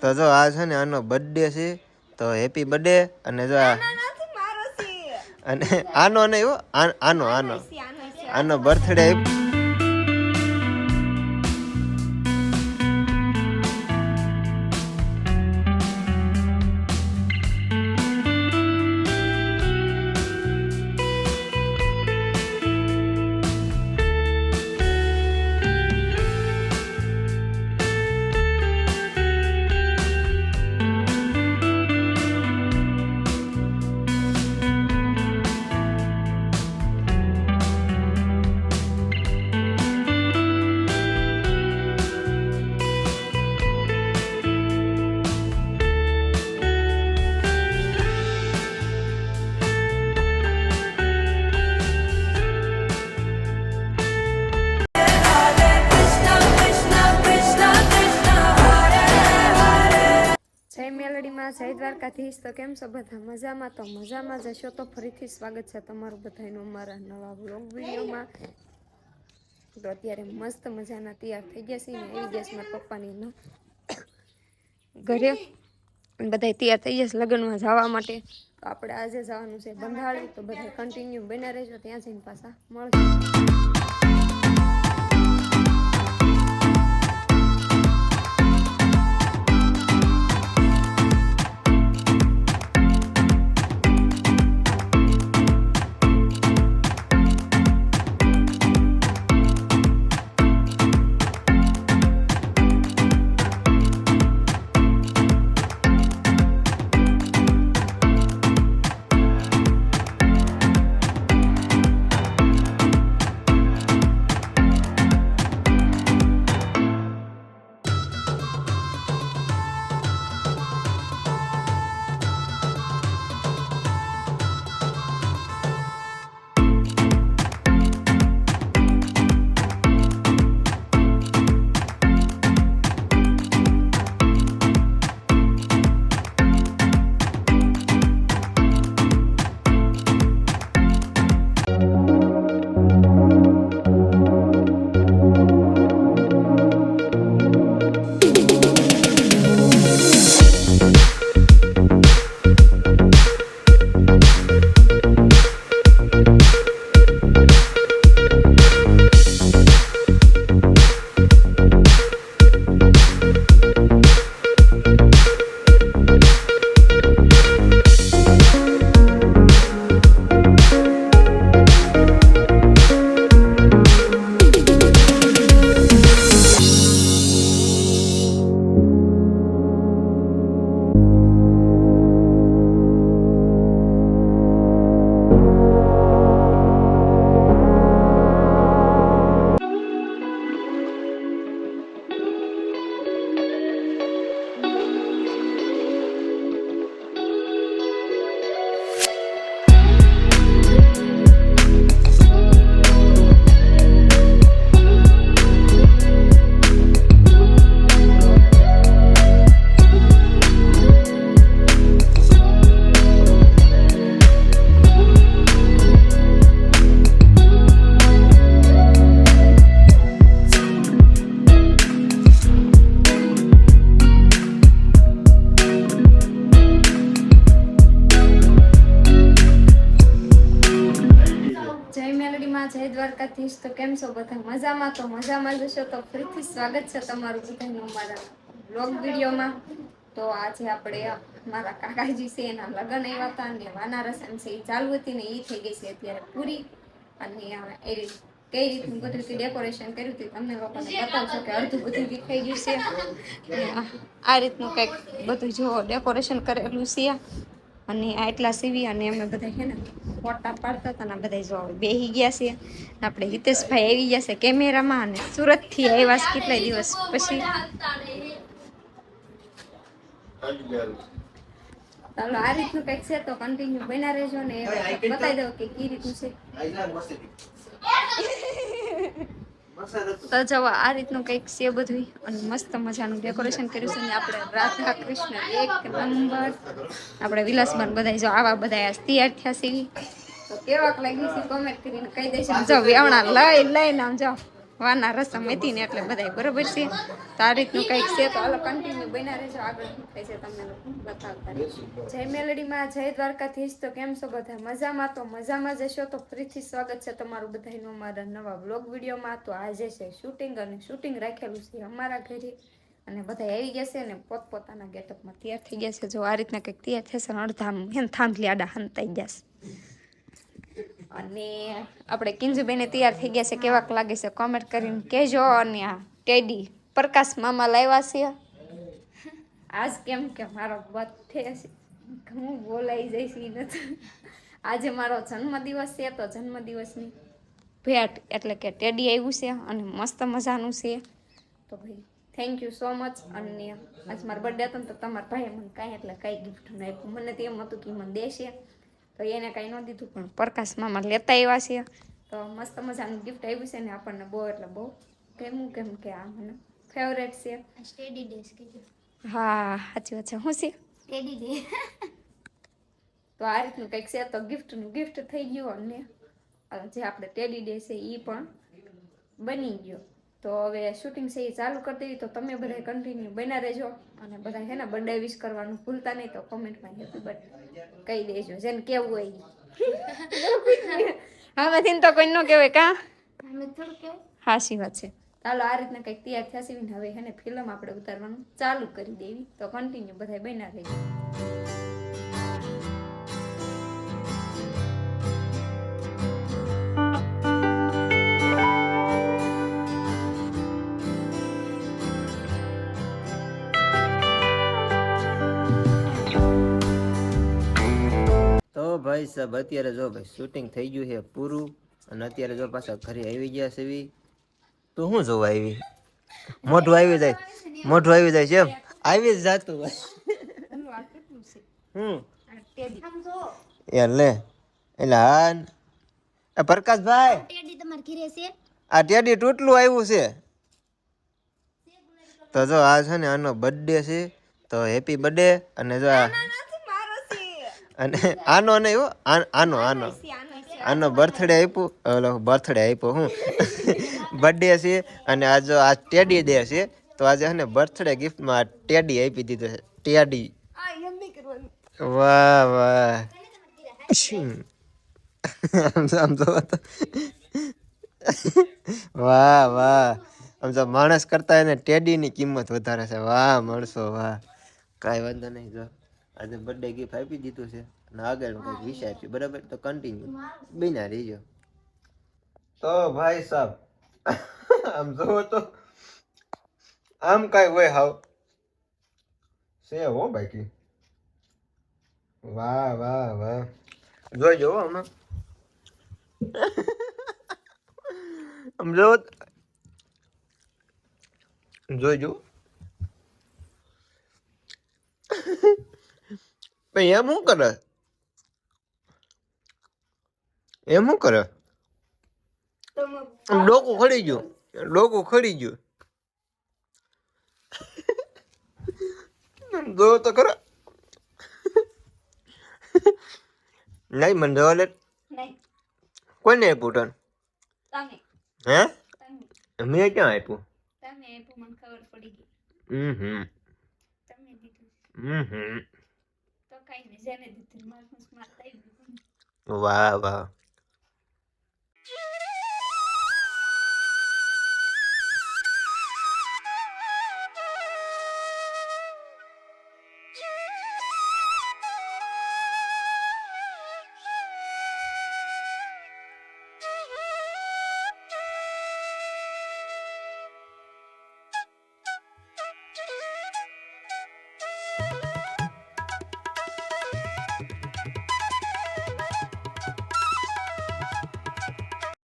તો જો આ છે ને આનો બર્થડે છે, તો હેપી બર્થડે. અને જો અને આનો નહીં હો, આનો આનો આનો બર્થડે. જય મેલડીમાં, જય દ્વારકાધીશ. તો કેમ છો બધા? મજામાં? તો મજામાં જશો તો ફરીથી સ્વાગત છે તમારું બધાનું અમારા નવા વ્લોગ વિડીયોમાં. તો અત્યારે મસ્ત મજાના તૈયાર થઈ ગયા છે ને આવી ગયા છે મારા પપ્પાની ઘરે. બધા તૈયાર થઈ જશે લગ્નમાં જવા માટે. તો આપણે આજે જવાનું છે બંધાળી. તો બધા કન્ટિન્યુ બના રહેજો, ત્યાં જઈને પાછા મળશે. જય દ્વારકાધીશ. તો કેમ છો બધા? મજામાં? તો મજામાં જશો તો ફરીથી સ્વાગત છે તમારું બધાનું મારા વ્લોગ વિડીયોમાં. તો આજે આપણે મારા કાકાજી છે એના લગ્ન આવ્યા હતા અને વાના રસમ છે એ ચાલુ હતી ને એ થઈ ગઈ છે અત્યારે પૂરી. અને એ કઈ રીતનું બધું ડેકોરેશન કર્યું હતું તમને લોકોને બતાવશો કે અડધું બધું દેખાઈ ગયું છે. આ રીતનું કંઈક બધું જો ડેકોરેશન કરેલું છે. અને આટલા સીવી અને અમે બધા છે ને ફોટા પાડતા હતા ને બધા જો બેસી ગયા છે. આપણે હિતેશભાઈ આવી ગયા છે કેમેરામાં અને સુરતથી આવ્યા છે કેટલા દિવસ પછી. ચાલો આ રીતનું કંઈક છે તો કન્ટિન્યુ બના રહેજો ને બતાવી દઉં કે કઈ રીતનું છે. તો જવા આ રીતનું કંઈક છે બધું અને મસ્ત મજાનું ડેકોરેશન કર્યું છે. ને આપણે રાધા કૃષ્ણ એક નંબર આપણે વિલાસબેન બધા જો આવા બધા તૈયાર થયા છે તો કેવાક લાગી છે કોમેન્ટ કરીને કહી દેજો. જો વેવણા લઈને આમ જાઓ વાના રસમ મેથીને એટલે બધાય બરોબર છે. તો આ રીતનું કંઈક છે. તો હાલો કન્ટિન્યુ બન્યા રહેજો, આગળ શું થાય છે તમને લોકો બતાવતા રહીશું. જય મેલડીમાં, જય દ્વારકાધીશ. તો કેમ છો બધા? મજામાં? તો મજામાં જશો. તો ફરીથી સ્વાગત છે તમારું બધાનું અમારા નવા બ્લોગ વિડીયોમાં. તો આજે છે શૂટિંગ, અને શૂટિંગ રાખેલું છે અમારા ઘરે, અને બધા આવી ગયા છે ને પોતપોતાના ગેટઅપમાં તૈયાર થઈ ગયા છે. જો આ રીતના કંઈક તૈયાર થશે ને અડધા થાંભલી આડા હંતાઈ ગયા છે. અને આપણે કિંજુબેને તૈયાર થઈ ગયા છે. કેવાક લાગે છે કોમેન્ટ કરીને કહેજો. અને આ ટેડી પ્રકાશ મામા લાવ્યા છે આજ, કેમ કે મારો બર્થડે છે, હું બોલાઈ જઈશ એ નથી. આજે મારો જન્મદિવસ છે. તો જન્મદિવસની ભેટ એટલે કે ટેડી આવ્યું છે અને મસ્ત મજાનું છે. તો ભાઈ થેન્ક યુ સો મચ. અને આજ મારો બર્થડે હતો ને તો તમારા ભાઈએ મને કાંઈ એટલે કાંઈ ગિફ્ટ ન આપ્યું. મને તો એમ હતું કે મને દેશે, તો એને કાંઈ ન દીધું, પણ પ્રકાશ મામા લેતા આવ્યા છે. તો મસ્ત મજાનું ગિફ્ટ આવ્યું છે ને આપણને બહુ એટલે બહુ ગમ્યું, કેમ કે આ મને ફેવરેટ છે. સ્ટેડી ડેસ કીધું. હા સાચી વાત છે. શું છે? Steady day. તો આ રીતનું કંઈક છે. તો ગિફ્ટનું ગિફ્ટ થઈ ગયું, અને જે આપણે ટેડી ડે છે એ પણ બની ગયો. તો હવે શૂટિંગ છે એ ચાલુ કરી દેવી. તો તમે બધા કન્ટિન્યુ બન્યા રહેજો, અને બધા છે ને બર્થડે વિશ કરવાનું ભૂલતા નહીં. તો કોમેન્ટમાં હેપી બર્થડે કહી દેજો, જેને કેવું હોય આમાંથી તો કોઈ ન કહેવાય કા. અમે થોડું કેવું. હાસી વાત છે. ચાલો આ રીતના કંઈક તૈયાર થયા છે ને હવે એને ફિલ્મ આપણે ઉતારવાનું ચાલુ કરી દેવી. તો કન્ટિન્યુ બધા બન્યા રહેજો. તો ભાઈ સાહેબ અત્યારે જો ભાઈ શૂટિંગ થઈ ગયું છે પૂરું, અને અત્યારે જો પાછા ઘરે આવી ગયા છે. એવી તો શું જોવા આવી? મોઢું આવી જાય, મોઢું આવી જાય છે એમ આવી જ જાતું ભાઈ. યાર લે એટલે હા પ્રકાશભાઈ, ટેડી તમાર ઘરે છે? આ ટેડી તૂટલું આવ્યું છે. તો જો આ છે ને આનો બર્થડે છે, તો હેપી બર્થડે. અને જો અને આનો નહીં હો, આનો આનો આનો બર્થડે આપ્યું, ઓલો બર્થડે આપ્યો હું બર્થડે છે. અને આ જો આ ટેડી ડે છે, તો આજે છે ને બર્થડે ગિફ્ટમાં ટેડી આપી દીધો છે. ટેડી, વાહ વાહ. આમ જો તો વાહ વાહ. આમ જો માણસ કરતા એને ટેડીની કિંમત વધારે છે. વાહ માણસો વાહ. કાંઈ વાંધો નહીં. જો આજે બર્થડે ગિફ્ટ આપી દીધું છે, અને આગળ કંઈક વિષય છે બરાબર. તો કન્ટિન્યુ બિના રહીજો. તો ભાઈ સાહેબ આમ જોવો તો આમ કાંઈ હોય હાવ છે હો બાકી. વાહ વાહ વાહ. જોઈજો હમણાં આમ જોવો જોઈજો. ભાઈ એમ શું કરે? એમ શું કરે? ડોકું ખડી ગયું, ડોકું ખડી ગયું. જો તો ખરો. નહીં મને જવા લે. કોઈને આપ્યું ટન? હે મેં ક્યાં આપ્યું? મને ખબર પડી ગઈ. હમ તમે દીધું હમ. તો કઈ નહીં, જેને દીધું મારું માર થઈ ગયું. વાહ વાહ.